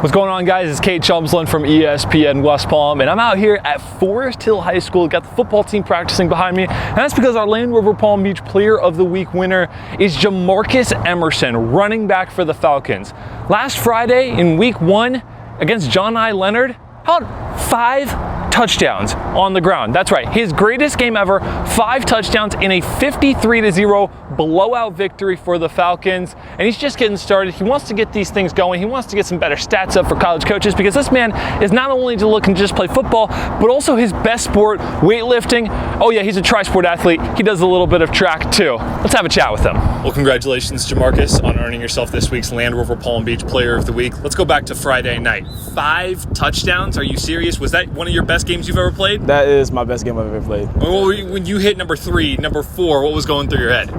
What's going on, guys? It's Kate Chumsland from ESPN West Palm, and I'm out here at Forest Hill High School. Got the football team practicing behind me, and that's because our Land Rover Palm Beach Player of the Week winner is Jamarkus Emerson, running back for the Falcons. Last Friday in Week 1 against John I Leonard, how about 5 touchdowns on the ground? That's right, his greatest game ever, 5 touchdowns in a 53-0 blowout victory for the Falcons. And he's just getting started. He wants to get these things going. He wants to get some better stats up for college coaches, because this man is not only to look and just play football, but also his best sport, weightlifting. Oh yeah, he's a tri-sport athlete. He does a little bit of track too. Let's have a chat with him. Well, congratulations, Jamarkus, on earning yourself this week's Land Rover Palm Beach Player of the Week. Let's go back to Friday night. 5 touchdowns? Are you serious? Was that one of your best games you've ever played? That is my best game I've ever played. When you hit number 3, number 4, what was going through your head?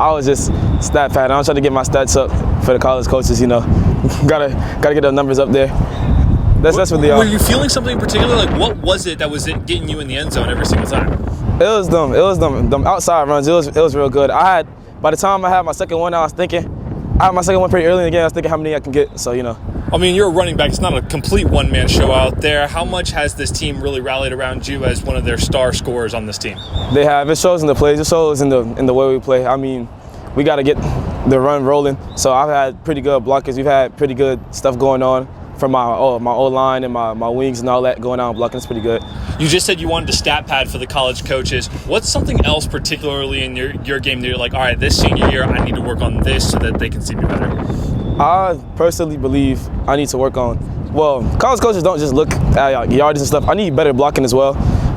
I was just stat pad. I was trying to get my stats up for the college coaches, you know. gotta get the numbers up there. That's what they are. Were you feeling something in particular? Like, what was it that was getting you in the end zone every single time? It was them outside runs. It was real good. By the time I had my second one, I had my second one pretty early in the game. I was thinking how many I can get, so, you know. I mean, you're a running back. It's not a complete one-man show out there. How much has this team really rallied around you as one of their star scorers on this team? They have. It shows in the plays. It shows in the way we play. I mean, we got to get the run rolling. So I've had pretty good blockers. We've had pretty good stuff going on from my O-line and my wings and all that going on blocking. It's pretty good. You just said you wanted to stat pad for the college coaches. What's something else particularly in your game that you're like, all right, this senior year I need to work on this so that they can see me better? I personally believe I need to work on, well, college coaches don't just look at yardage and stuff. I need better blocking as well.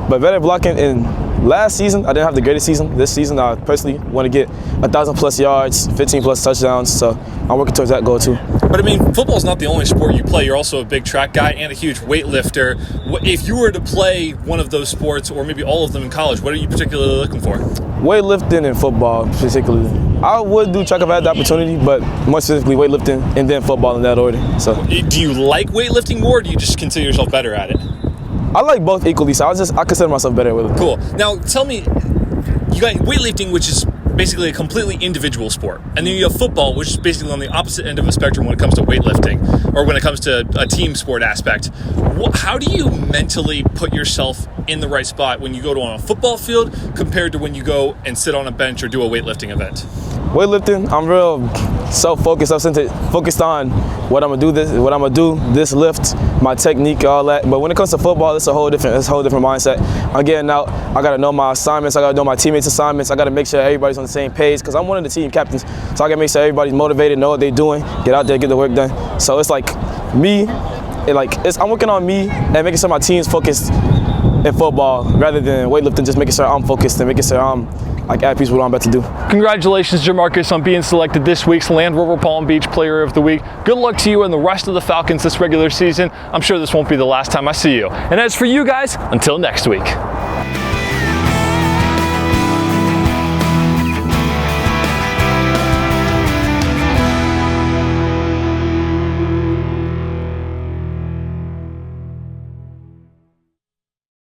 But better blocking in last season, I didn't have the greatest season. This season, I personally want to get 1,000+ yards, 15+ touchdowns. So I'm working towards that goal too. But I mean, football's not the only sport you play. You're also a big track guy and a huge weightlifter. If you were to play one of those sports, or maybe all of them in college, what are you particularly looking for? Weightlifting and football, particularly. I would do track if I had the opportunity, but more specifically weightlifting and then football in that order. So, do you like weightlifting more, or do you just consider yourself better at it? I like both equally, so I consider myself better with it. Cool. Now, tell me, you got weightlifting, which is basically a completely individual sport, and then you have football, which is basically on the opposite end of a spectrum when it comes to weightlifting, or when it comes to a team sport aspect. How do you mentally put yourself in the right spot when you go to on a football field compared to when you go and sit on a bench or do a weightlifting event? Weightlifting, I'm real self-focused, focused on what I'm gonna do, this lift, my technique, all that. But when it comes to football, it's a whole different mindset. I'm getting out, I gotta know my assignments, I gotta know my teammates' assignments, I gotta make sure everybody's on the same page, because I'm one of the team captains, so I gotta make sure everybody's motivated, know what they're doing, get out there, get the work done. So it's like me, I'm working on me and making sure my team's focused in football rather than weightlifting, just making sure I'm focused and making sure I'm at peace with what I'm about to do. Congratulations, Jamarkus, on being selected this week's Land Rover Palm Beach Player of the Week. Good luck to you and the rest of the Falcons this regular season. I'm sure this won't be the last time I see you. And as for you guys, until next week.